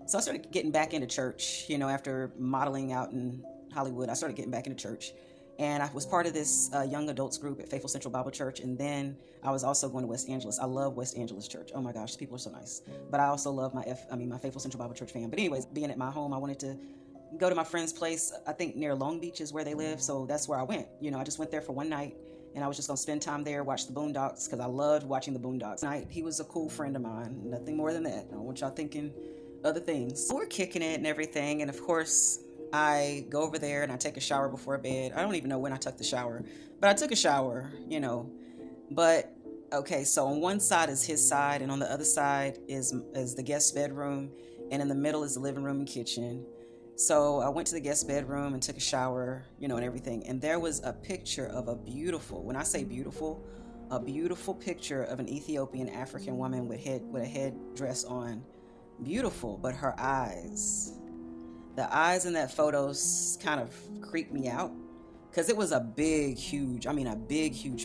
So I started getting back into church, you know, after modeling out in Hollywood. I started getting back into church. And I was part of this young adults group at Faithful Central Bible Church. And then I was also going to West Angeles. I love West Angeles Church. Oh my gosh, people are so nice. But I also love my Faithful Central Bible Church fam. But anyways, being at my home, I wanted to go to my friend's place. I think near Long Beach is where they live. So that's where I went. You know, I just went there for one night. And I was just going to spend time there, watch the Boondocks, because I loved watching the Boondocks. He was a cool friend of mine. Nothing more than that. I don't want y'all thinking other things. So we're kicking it and everything. And of course, I go over there and I take a shower before bed. I don't even know when I took the shower, but I took a shower, you know. But okay, so on one side is his side, and on the other side is the guest bedroom, and in the middle is the living room and kitchen. So I went to the guest bedroom and took a shower, you know, and everything. And there was a picture of a beautiful, when I say beautiful, a beautiful picture of an Ethiopian African woman with a headdress on. Beautiful, but her eyes, the eyes in that photo kind of creeped me out, because it was a big, huge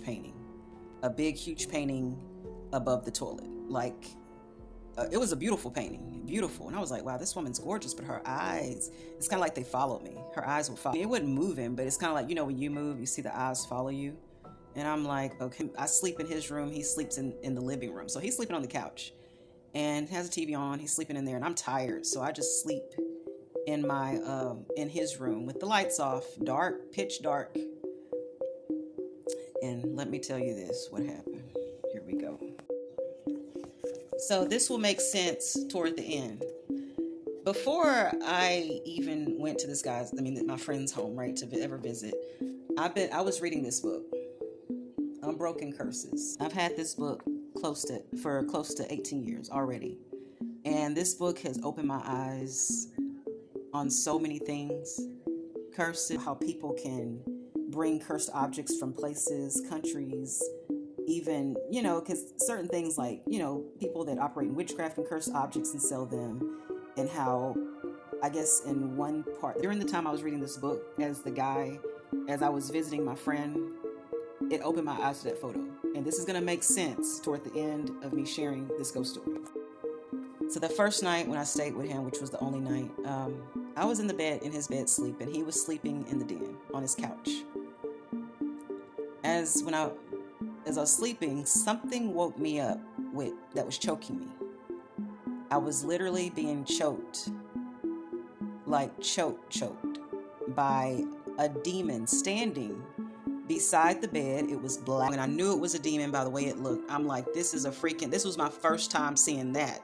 painting, above the toilet. Like, it was a beautiful painting, beautiful. And I was like, wow, this woman's gorgeous, but her eyes, it's kind of like they followed me. Her eyes would follow me. It wasn't moving, but it's kind of like, you know, when you move, you see the eyes follow you. And I'm like, okay, I sleep in his room. He sleeps in the living room. So he's sleeping on the couch and has a TV on. He's sleeping in there, and I'm tired. So I just sleep in my, in his room with the lights off, dark, pitch dark. And let me tell you this, what happened. Here we go. So this will make sense toward the end. Before I even went to my friend's home, right, to ever visit, I was reading this book, Unbroken Curses. I've had this book for close to 18 years already. And this book has opened my eyes on so many things. Curses, how people can bring cursed objects from places, countries, even, you know, because certain things like, you know, people that operate in witchcraft and curse objects and sell them, and how, I guess in one part, during the time I was reading this book, as I was visiting my friend, it opened my eyes to that photo. And this is going to make sense toward the end of me sharing this ghost story. So the first night when I stayed with him, which was the only night, I was in his bed sleeping. He was sleeping in the den on his couch. As I was sleeping, something woke me up that was choking me. I was literally being choked by a demon standing beside the bed. It was black, and I knew it was a demon by the way it looked. I'm like, this was my first time seeing that.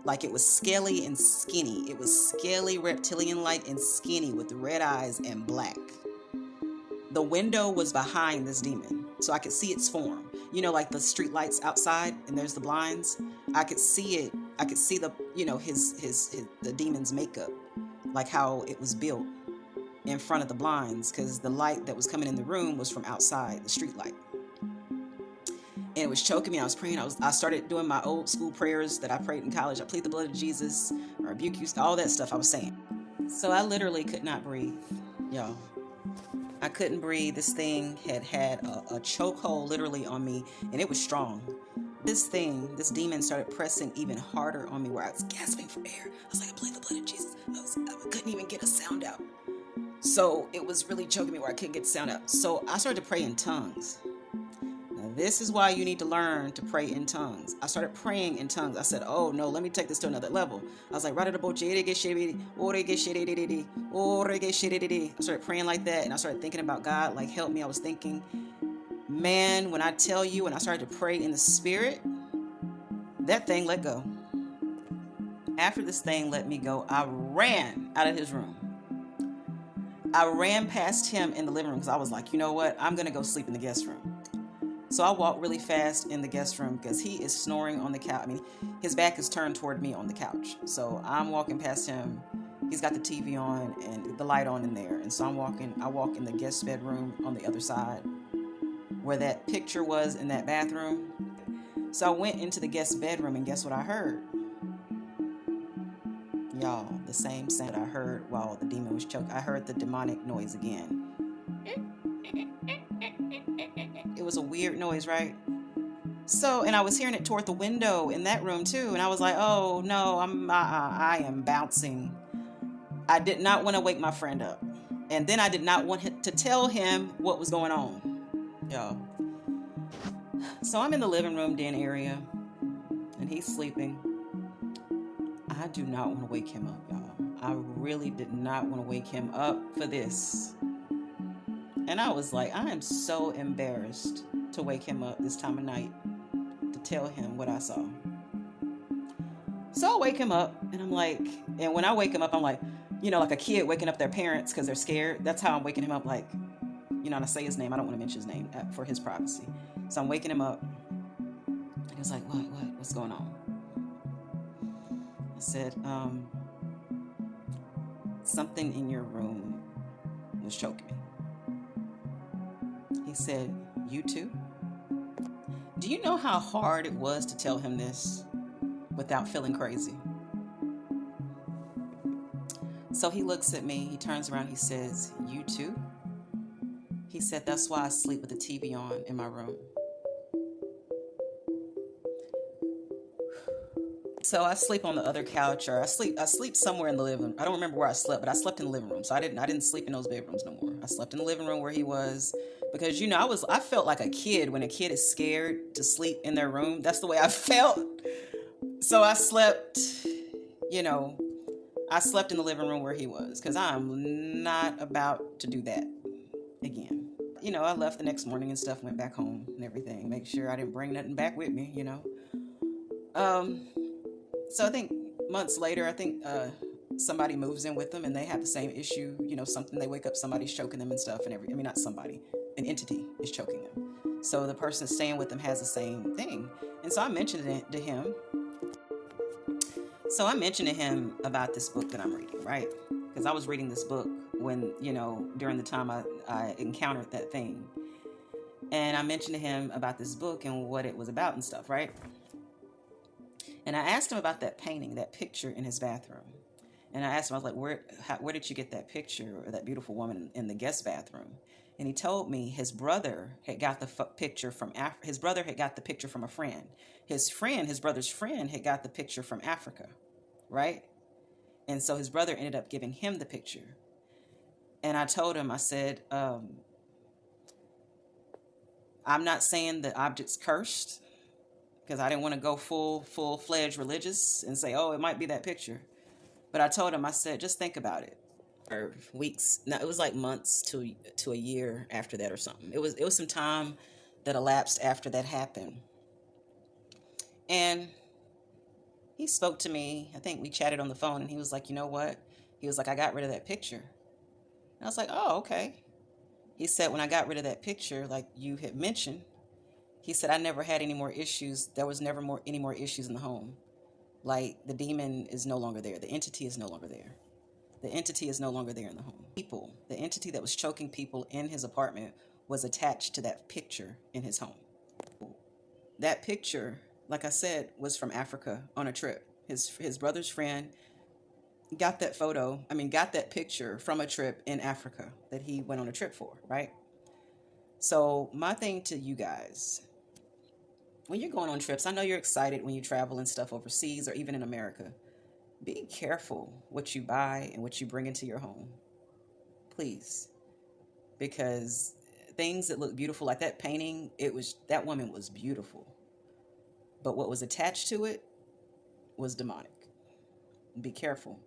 Like, it was scaly and skinny. It was scaly, reptilian-like and skinny with red eyes and black. The window was behind this demon, so I could see its form. You know, like the street lights outside, and there's the blinds. I could see it. I could see the, you know, the demon's makeup, like how it was built in front of the blinds, because the light that was coming in the room was from outside, the street light. And it was choking me. I was praying. I started doing my old school prayers that I prayed in college. I plead the blood of Jesus, I rebuke you, all that stuff I was saying. So I literally could not breathe, y'all. I couldn't breathe. This thing had a chokehold literally on me, and it was strong. This demon started pressing even harder on me, where I was gasping for air. I was like, I plead the blood of Jesus. I couldn't even get a sound out. So it was really choking me where I couldn't get the sound out. So I started to pray in tongues. Now this is why you need to learn to pray in tongues. I started praying in tongues. I said, oh no, let me take this to another level. I was like, I started praying like that, and I started thinking about God, like, help me. I was thinking, man, when I tell you, when I started to pray in the spirit, that thing let go. After this thing let me go, I ran out of his room. I ran past him in the living room, because I was like, you know what? I'm going to go sleep in the guest room. So I walked really fast in the guest room, because he is snoring on the couch. I mean, his back is turned toward me on the couch. So I'm walking past him. He's got the TV on and the light on in there. And so I walk in the guest bedroom on the other side, where that picture was in that bathroom. So I went into the guest bedroom, and guess what I heard? Y'all, the same sound I heard while the demon was choking. I heard the demonic noise again. It was a weird noise, right? So, and I was hearing it toward the window in that room too, and I was like, "Oh no, I am bouncing." I did not want to wake my friend up, and then I did not want to tell him what was going on, y'all. So I'm in the living room den area, and he's sleeping. I do not want to wake him up, y'all. I really did not want to wake him up for this. And I was like, I am so embarrassed to wake him up this time of night to tell him what I saw. So I wake him up, and I'm like, and when I wake him up, I'm like, like a kid waking up their parents because they're scared. That's how I'm waking him up. Like, and I say his name. I don't want to mention his name for his privacy. So I'm waking him up. And he was like, what's going on? I said, something in your room was choking me. He said, you too? Do you know how hard it was to tell him this without feeling crazy? So he looks at me, he turns around, he says, you too? He said, that's why I sleep with the TV on in my room. So I sleep on the other couch, or I sleep somewhere in the living room. I don't remember where I slept, but I slept in the living room. So I didn't sleep in those bedrooms no more. I slept in the living room where he was, because I felt like a kid when a kid is scared to sleep in their room. That's the way I felt. So I slept in the living room where he was, because I'm not about to do that again. I left the next morning and stuff, went back home and everything, make sure I didn't bring nothing back with me, So I think months later, somebody moves in with them and they have the same issue, something, they wake up, somebody's choking them and stuff, and not somebody, an entity is choking them. So the person staying with them has the same thing. And so I mentioned it to him. So I mentioned to him about this book that I'm reading, right? Because I was reading this book when, during the time I encountered that thing. And I mentioned to him about this book and what it was about and stuff, right? And I asked him about that painting, that picture in his bathroom. And I asked him, I was like, where did you get that picture, or that beautiful woman in the guest bathroom? And he told me his brother had got the picture from his brother had got the picture from a friend. His brother's friend, had got the picture from Africa, right? And so his brother ended up giving him the picture. And I told him, I said, I'm not saying the object's cursed, because I didn't want to go full-fledged religious and say, oh, it might be that picture. But I told him, I said, just think about it. Or weeks, no, it was like months to a year after that or something. It was some time that elapsed after that happened. And he spoke to me. I think we chatted on the phone, and he was like, you know what? He was like, I got rid of that picture. And I was like, oh, okay. He said, when I got rid of that picture, like you had mentioned, he said, I never had any more issues. There was never any more issues in the home. Like, the demon is no longer there. The entity is no longer there. The entity is no longer there in the home. The entity that was choking people in his apartment was attached to that picture in his home. That picture, like I said, was from Africa on a trip. His brother's friend got that picture from a trip in Africa that he went on a trip for, right? So my thing to you guys, when you're going on trips, I know you're excited when you travel and stuff overseas or even in America. Be careful what you buy and what you bring into your home, please. Because things that look beautiful, like that painting, that woman was beautiful. But what was attached to it was demonic. Be careful.